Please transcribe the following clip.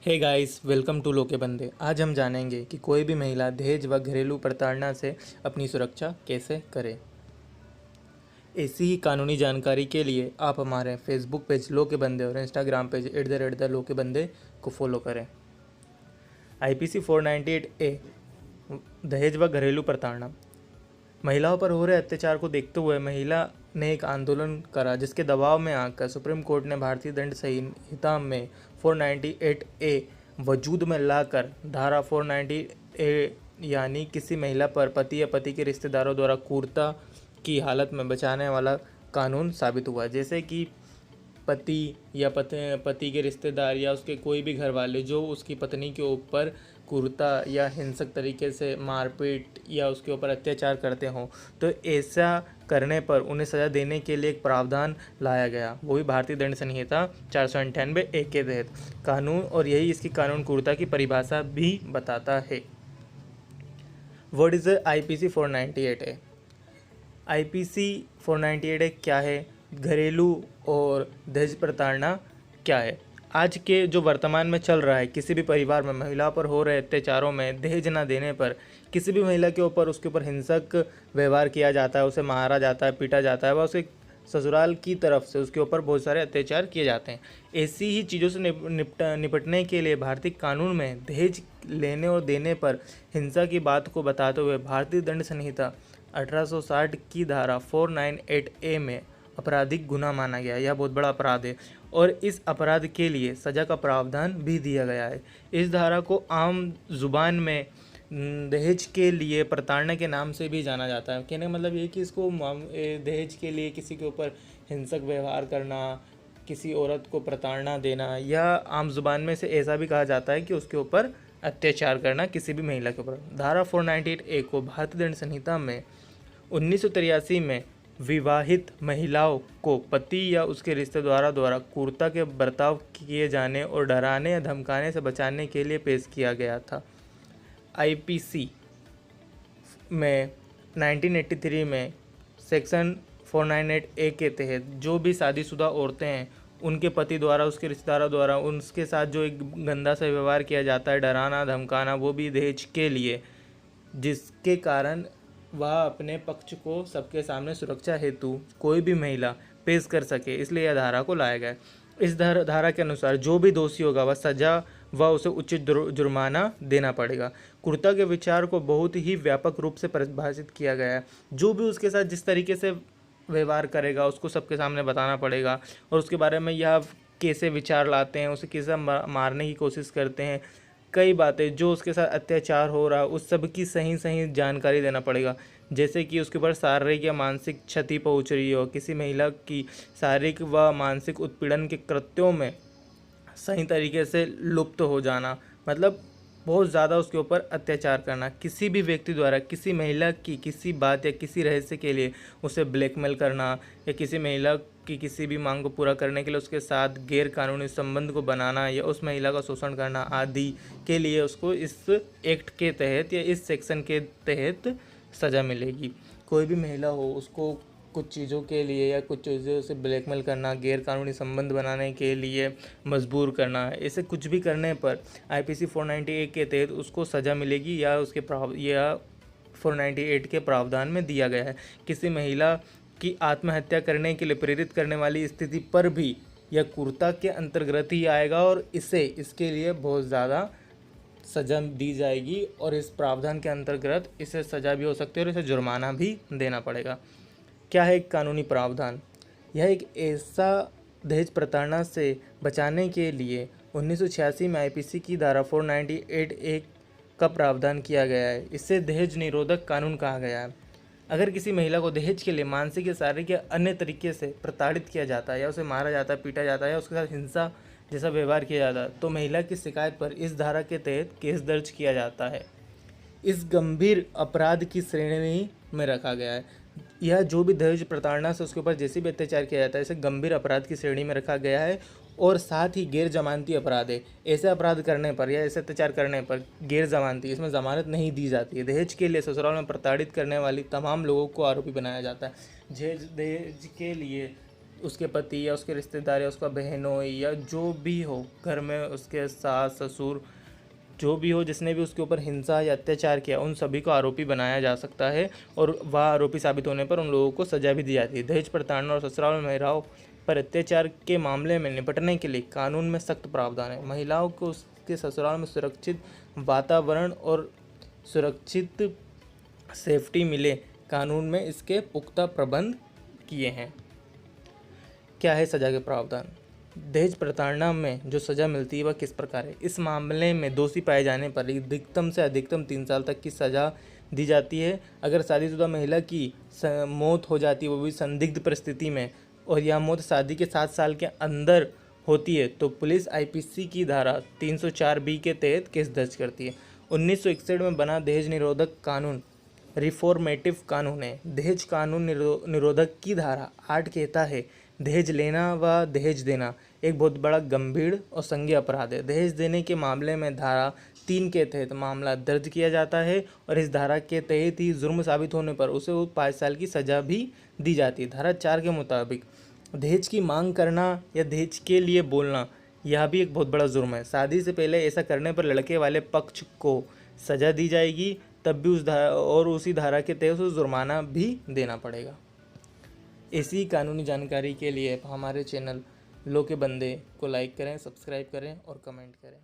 Hey guys, welcome to low के बंदे। आज हम जानेंगे कि कोई भी महिला दहेज व घरेलू प्रताड़ना से अपनी सुरक्षा कैसे करे। ऐसी ही कानूनी जानकारी के लिए आप हमारे फेसबुक पेज लो के बंदे और इंस्टाग्राम पेज @ लो के बंदे को फॉलो करें। आईपीसी 498A दहेज व घरेलू प्रताड़ना। महिलाओं पर हो रहे अत्याचार को देखते हुए महिला ने एक आंदोलन करा, जिसके दबाव में आकर सुप्रीम कोर्ट ने भारतीय दंड संहिता में 498A वजूद में लाकर धारा 490A यानी किसी महिला पर पति या पति के रिश्तेदारों द्वारा क्रूरता की हालत में बचाने वाला कानून साबित हुआ। जैसे कि पति या पति के रिश्तेदार या उसके कोई भी घर वाले जो उसकी पत्नी के ऊपर क्रूरता या हिंसक तरीके से मारपीट या उसके ऊपर अत्याचार करते हों, तो ऐसा करने पर उन्हें सज़ा देने के लिए एक प्रावधान लाया गया, वो भी भारतीय दंड संहिता 498A के तहत कानून। और यही इसकी कानून क्रूरता की परिभाषा भी बताता है। What is IPC 498A? IPC 498A क्या है, घरेलू और दहेज प्रताड़ना क्या है। आज के जो वर्तमान में चल रहा है, किसी भी परिवार में महिला पर हो रहे अत्याचारों में दहेज न देने पर किसी भी महिला के ऊपर उसके ऊपर हिंसक व्यवहार किया जाता है, उसे मारा जाता है, पीटा जाता है, व उसके ससुराल की तरफ से उसके ऊपर बहुत सारे अत्याचार किए जाते हैं। ऐसी ही चीज़ों से निपटने के लिए भारतीय कानून में दहेज लेने और देने पर हिंसा की बात को बताते हुए भारतीय दंड संहिता 1860 की धारा 498A में आपराधिक गुनाह माना गया। यह बहुत बड़ा अपराध है और इस अपराध के लिए सज़ा का प्रावधान भी दिया गया है। इस धारा को आम जुबान में दहेज के लिए प्रताड़ना के नाम से भी जाना जाता है। कहने का मतलब ये कि इसको दहेज के लिए किसी के ऊपर हिंसक व्यवहार करना, किसी औरत को प्रताड़ना देना, या आम जुबान में से ऐसा भी कहा जाता है कि उसके ऊपर अत्याचार करना किसी भी महिला के ऊपर। धारा 498A को भारतीय दंड संहिता में 1983 में विवाहित महिलाओं को पति या उसके रिश्तेदारों द्वारा क्रूरता के बर्ताव किए जाने और डराने या धमकाने से बचाने के लिए पेश किया गया था। आईपीसी में 1983 में सेक्शन 498A के तहत जो भी शादीशुदा औरतें हैं, उनके पति द्वारा, उसके रिश्तेदारों द्वारा उनके साथ जो एक गंदा सा व्यवहार किया जाता है, डराना धमकाना, वो भी दहेज के लिए, जिसके कारण वह अपने पक्ष को सबके सामने सुरक्षा हेतु कोई भी महिला पेश कर सके, इसलिए यह धारा को लाया गया। इस धारा के अनुसार जो भी दोषी होगा वह सजा व उसे उचित जुर्माना देना पड़ेगा। क्रूरता के विचार को बहुत ही व्यापक रूप से परिभाषित किया गया है। जो भी उसके साथ जिस तरीके से व्यवहार करेगा उसको सबके सामने बताना पड़ेगा, और उसके बारे में यह कैसे विचार लाते हैं, उसे कैसे मारने की कोशिश करते हैं, कई बातें जो उसके साथ अत्याचार हो रहा है उस सब की सही जानकारी देना पड़ेगा। जैसे कि उसके ऊपर शारीरिक या मानसिक क्षति पहुंच रही हो, किसी महिला की शारीरिक व मानसिक उत्पीड़न के कृत्यों में सही तरीके से लुप्त हो जाना, मतलब बहुत ज़्यादा उसके ऊपर अत्याचार करना, किसी भी व्यक्ति द्वारा किसी महिला की किसी बात या किसी रहस्य के लिए उसे ब्लैकमेल करना, या किसी महिला की किसी भी मांग को पूरा करने के लिए उसके साथ गैर कानूनी संबंध को बनाना या उस महिला का शोषण करना आदि के लिए उसको इस एक्ट के तहत या इस सेक्शन के तहत सज़ा मिलेगी। कोई भी महिला हो उसको कुछ चीज़ों के लिए या कुछ चीज़ों से ब्लैकमेल करना, गैर कानूनी संबंध बनाने के लिए मजबूर करना, ऐसे कुछ भी करने पर आईपीसी 498 के तहत उसको सज़ा मिलेगी, या उसके 498 के प्रावधान में दिया गया है। किसी महिला की आत्महत्या करने के लिए प्रेरित करने वाली स्थिति पर भी यह क्रूरता के अंतर्गत ही आएगा, और इसके लिए बहुत ज़्यादा सज़ा दी जाएगी, और इस प्रावधान के अंतर्गत इसे सज़ा भी हो सकती है और इसे जुर्माना भी देना पड़ेगा। क्या है एक कानूनी प्रावधान? यह एक ऐसा दहेज प्रताड़ना से बचाने के लिए 1986 में आईपीसी की धारा 498A का प्रावधान किया गया है। इसे दहेज निरोधक कानून कहा गया है। अगर किसी महिला को दहेज के लिए मानसिक या शारीरिक या अन्य तरीके से प्रताड़ित किया जाता है, या उसे मारा जाता है, पीटा जाता है, या उसके साथ हिंसा जैसा व्यवहार किया जाता है, तो महिला की शिकायत पर इस धारा के तहत केस दर्ज किया जाता है। इस गंभीर अपराध की श्रेणी में रखा गया है। यह जो भी दहेज प्रताड़ना से उसके ऊपर जैसे भी अत्याचार किया जाता है, इसे गंभीर अपराध की श्रेणी में रखा गया है, और साथ ही गैर जमानती अपराध है। ऐसे अपराध करने पर या ऐसे अत्याचार करने पर गैर जमानती, इसमें जमानत नहीं दी जाती है। दहेज के लिए ससुराल में प्रताड़ित करने वाली तमाम लोगों को आरोपी बनाया जाता है। दहेज के लिए उसके पति या उसके रिश्तेदार या उसका बहन हो या जो भी हो, घर में उसके सास ससुर जो भी हो, जिसने भी उसके ऊपर हिंसा या अत्याचार किया, उन सभी को आरोपी बनाया जा सकता है और वह आरोपी साबित होने पर उन लोगों को सजा भी दी जाती है। दहेज प्रताड़ना और ससुराल में महिलाओं पर अत्याचार के मामले में निपटने के लिए कानून में सख्त प्रावधान है। महिलाओं को उसके ससुराल में सुरक्षित वातावरण और सुरक्षित सेफ्टी मिले, कानून में इसके पुख्ता प्रबंध किए हैं। क्या है सजा के प्रावधान? दहेज प्रताड़ना में जो सज़ा मिलती है वह किस प्रकार है? इस मामले में दोषी पाए जाने पर अधिकतम से अधिकतम 3 साल तक की सज़ा दी जाती है। अगर शादीशुदा महिला की मौत हो जाती है, वो भी संदिग्ध परिस्थिति में, और यह मौत शादी के 7 साल के अंदर होती है, तो पुलिस आईपीसी की धारा 304B के तहत केस दर्ज करती है। 1961 में बना दहेज निरोधक कानून रिफॉर्मेटिव कानून है। दहेज कानून निरोधक की धारा 8 कहता है, दहेज लेना व दहेज देना एक बहुत बड़ा गंभीर और संज्ञेय अपराध है। दहेज देने के मामले में धारा 3 के तहत मामला दर्ज किया जाता है और इस धारा के तहत ही जुर्म साबित होने पर उसे 5 साल की सज़ा भी दी जाती है। धारा 4 के मुताबिक दहेज की मांग करना या दहेज के लिए बोलना, यह भी एक बहुत बड़ा जुर्म है। शादी से पहले ऐसा करने पर लड़के वाले पक्ष को सज़ा दी जाएगी, तब भी उसी धारा के तहत उसे जुर्माना भी देना पड़ेगा। ऐसी कानूनी जानकारी के लिए हमारे चैनल लो के बंदे को लाइक करें, सब्सक्राइब करें और कमेंट करें।